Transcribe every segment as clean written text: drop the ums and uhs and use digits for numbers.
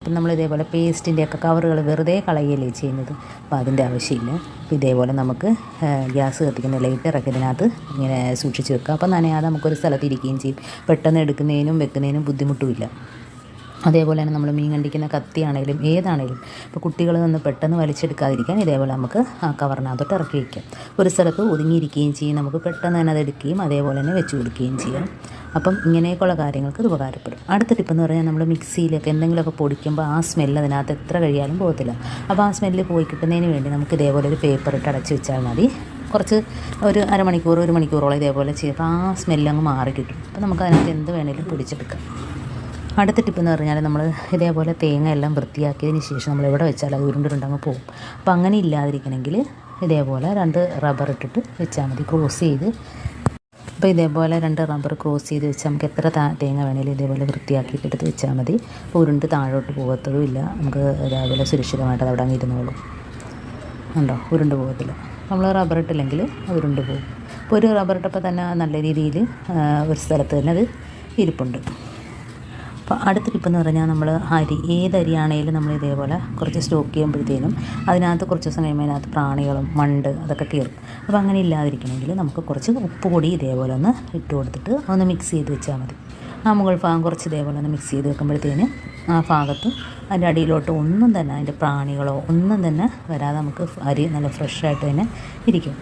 ഇപ്പം നമ്മൾ ഇതേപോലെ പേസ്റ്റിൻ്റെയൊക്കെ കവറുകൾ വെറുതെ കളയുകയല്ലേ ചെയ്യുന്നത്. അപ്പോൾ അതിൻ്റെ ആവശ്യമില്ല. അപ്പോൾ ഇതേപോലെ നമുക്ക് ഗ്യാസ് കത്തിക്കുന്ന ലൈറ്ററൊക്കെ ഇതിനകത്ത് ഇങ്ങനെ സൂക്ഷിച്ച് വെക്കുക. അപ്പോൾ നനയാതെ നമുക്കൊരു സ്ഥലത്ത് ഇരിക്കുകയും ചെയ്യും. പെട്ടെന്ന് എടുക്കുന്നതിനും വെക്കുന്നതിനും ബുദ്ധിമുട്ടുമില്ല. അതേപോലെ തന്നെ നമ്മൾ മീൻ കണ്ടിക്കുന്ന കത്തിയാണേലും ഏതാണേലും ഇപ്പോൾ കുട്ടികൾ നിന്ന് പെട്ടെന്ന് വലിച്ചെടുക്കാതിരിക്കാൻ ഇതേപോലെ നമുക്ക് ആ കവറിനകത്തോട്ട് ഇറക്കി വയ്ക്കാം. ഒരു സ്ഥലത്ത് ഒതുങ്ങിയിരിക്കുകയും ചെയ്യും. നമുക്ക് പെട്ടെന്ന് തന്നെ അതെടുക്കുകയും അതേപോലെ തന്നെ വെച്ച് കൊടുക്കുകയും ചെയ്യാം. അപ്പം ഇങ്ങനെയൊക്കെയുള്ള കാര്യങ്ങൾക്ക് ഇത് ഉപകാരപ്പെടും. അടുത്ത ടിപ്പെന്ന് പറഞ്ഞാൽ നമ്മൾ മിക്സിയിലൊക്കെ എന്തെങ്കിലുമൊക്കെ പൊടിക്കുമ്പോൾ ആ സ്മെല്ല് അതിനകത്ത് എത്ര കഴിയാലും പോകത്തില്ല. അപ്പോൾ ആ സ്മെല്ല് പോയി കിട്ടുന്നതിന് വേണ്ടി നമുക്ക് ഇതേപോലെ ഒരു പേപ്പർ ഇട്ട് അടച്ച് വെച്ചാൽ മതി. കുറച്ച് ഒരു അരമണിക്കൂർ 1 മണിക്കൂറോളം ഇതേപോലെ ചെയ്യുമ്പോൾ ആ സ്മെല്ലങ്ങ് മാറി കിട്ടും. അപ്പോൾ നമുക്ക് അതിനകത്ത് എന്ത് വേണേലും പിടിച്ചെടുക്കാം. അടുത്ത ടിപ്പെന്ന് പറഞ്ഞാൽ നമ്മൾ ഇതേപോലെ തേങ്ങ എല്ലാം വൃത്തിയാക്കിയതിന് ശേഷം നമ്മൾ എവിടെ വെച്ചാൽ അത് ഉരുണ്ടുരുണ്ടങ്ങ് പോകും. അപ്പോൾ അങ്ങനെ ഇല്ലാതിരിക്കണമെങ്കിൽ ഇതേപോലെ 2 റബ്ബർ ഇട്ടിട്ട് വെച്ചാൽ മതി, ക്രോസ് ചെയ്ത്. അപ്പോൾ ഇതേപോലെ 2 റബ്ബർ ക്രോസ് ചെയ്ത് വെച്ചാൽ നമുക്ക് എത്ര തേങ്ങ വേണേലും ഇതേപോലെ വൃത്തിയാക്കിയിട്ട് എടുത്ത് വെച്ചാൽ മതി. അപ്പോൾ ഉരുണ്ട് താഴോട്ട് പോകത്തതും ഇല്ല. നമുക്ക് ഇതേപോലെ സുരക്ഷിതമായിട്ട് അത് അവിടെ അങ്ങ് ഇരുന്നോളും. ഉണ്ടോ, ഉരുണ്ട് പോകത്തില്ല. നമ്മൾ റബ്ബർ ഇട്ടില്ലെങ്കിൽ അത് ഉരുണ്ട് പോകും. അപ്പോൾ ഒരു റബ്ബർ ഇട്ടപ്പോൾ തന്നെ നല്ല രീതിയിൽ ഒരു സ്ഥലത്ത് തന്നെ അത് ഇരിപ്പുണ്ട്. അപ്പോൾ അടുത്ത ടിപ്പെന്ന് പറഞ്ഞാൽ നമ്മൾ ഏതരിയാണേലും നമ്മൾ ഇതേപോലെ കുറച്ച് സ്റ്റോക്ക് ചെയ്യുമ്പോഴത്തേനും അതിനകത്ത് കുറച്ച് ദിവസം കഴിയുമ്പോൾ അതിനകത്ത് പ്രാണികളും മണ്ട് അതൊക്കെ കയറും. അപ്പോൾ അങ്ങനെ ഇല്ലാതിരിക്കണമെങ്കിൽ നമുക്ക് കുറച്ച് ഉപ്പ് പൊടി ഇതേപോലെ ഒന്ന് ഇട്ട് കൊടുത്തിട്ട് ഒന്ന് മിക്സ് ചെയ്ത് വെച്ചാൽ മതി. ആ മുകൾ ഭാഗം കുറച്ച് ഇതേപോലെ ഒന്ന് മിക്സ് ചെയ്ത് വെക്കുമ്പോഴത്തേന് ആ ഭാഗത്ത് അതിൻ്റെ അടിയിലോട്ട് ഒന്നും തന്നെ അതിൻ്റെ പ്രാണികളോ ഒന്നും തന്നെ വരാതെ നമുക്ക് അരി നല്ല ഫ്രഷായിട്ട് തന്നെ ഇരിക്കും.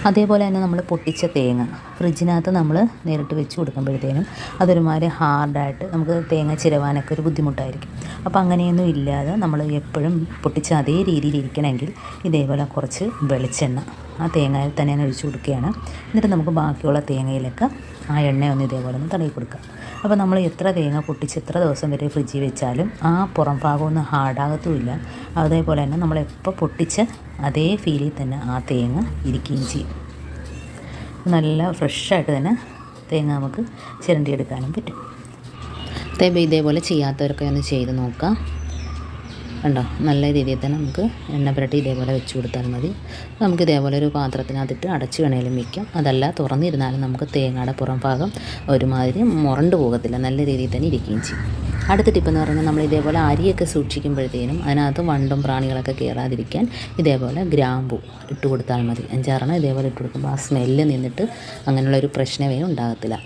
അതേപോലെ തന്നെ നമ്മൾ പൊട്ടിച്ച തേങ്ങ ഫ്രിഡ്ജിനകത്ത് നമ്മൾ നേരിട്ട് വെച്ച് കൊടുക്കുമ്പോഴത്തേനും അതൊരുമാതിരി ഹാർഡായിട്ട് നമുക്ക് തേങ്ങ ചിരവാനൊക്കെ ഒരു ബുദ്ധിമുട്ടായിരിക്കും. അപ്പോൾ അങ്ങനെയൊന്നും ഇല്ലാതെ നമ്മൾ എപ്പോഴും പൊട്ടിച്ച അതേ രീതിയിൽ ഇരിക്കണമെങ്കിൽ ഇതേപോലെ കുറച്ച് വെളിച്ചെണ്ണ ആ തേങ്ങയിൽ തന്നെ ഒഴിച്ച് കൊടുക്കുകയാണ്. എന്നിട്ട് നമുക്ക് ബാക്കിയുള്ള തേങ്ങയിലൊക്കെ ആ എണ്ണയൊന്ന് ഇതേപോലെ ഒന്ന് തടവി കൊടുക്കുക. അപ്പോൾ നമ്മൾ എത്ര തേങ്ങ പൊട്ടിച്ച് എത്ര ദിവസം വരെ ഫ്രിഡ്ജിൽ വെച്ചാലും ആ പുറം ഭാഗമൊന്നും ഹാർഡാകത്തുമില്ല. അതേപോലെ തന്നെ നമ്മളെപ്പോൾ പൊട്ടിച്ച അതേ ഫീലിൽ തന്നെ ആ തേങ്ങ ഇരിക്കുകയും ചെയ്യും. നല്ല ഫ്രഷായിട്ട് തന്നെ തേങ്ങ നമുക്ക് ചിരണ്ടിയെടുക്കാനും പറ്റും. ഇതേപോലെ ചെയ്യാത്തവരൊക്കെ ഒന്ന് ചെയ്ത് നോക്കാം. കണ്ടോ, നല്ല രീതിയിൽ തന്നെ നമുക്ക് എണ്ണ പുരട്ടി ഇതേപോലെ വെച്ച് കൊടുത്താൽ മതി. നമുക്ക് ഇതേപോലെ ഒരു പാത്രത്തിനകത്തിട്ട് അടച്ച് വേണേലും വയ്ക്കാം. അതല്ല തുറന്നിരുന്നാലും നമുക്ക് തേങ്ങയുടെ പുറം ഭാഗം ഒരുമാതിരി മുരണ്ട് പോകത്തില്ല, നല്ല രീതിയിൽ തന്നെ ഇരിക്കുകയും ചെയ്യും. അടുത്ത ടിപ്പെന്ന് പറഞ്ഞാൽ നമ്മൾ ഇതേപോലെ അരിയൊക്കെ സൂക്ഷിക്കുമ്പോഴത്തേനും അതിനകത്ത് വണ്ടും പ്രാണികളൊക്കെ കയറാതിരിക്കാൻ ഇതേപോലെ ഗ്രാമ്പു ഇട്ട് കൊടുത്താൽ മതി. 5-6 ഇതേപോലെ ഇട്ട് കൊടുക്കുമ്പോൾ ആ സ്മെല്ല് നിന്നിട്ട് അങ്ങനെയുള്ളൊരു പ്രശ്നമേ ഉണ്ടാകത്തില്ല.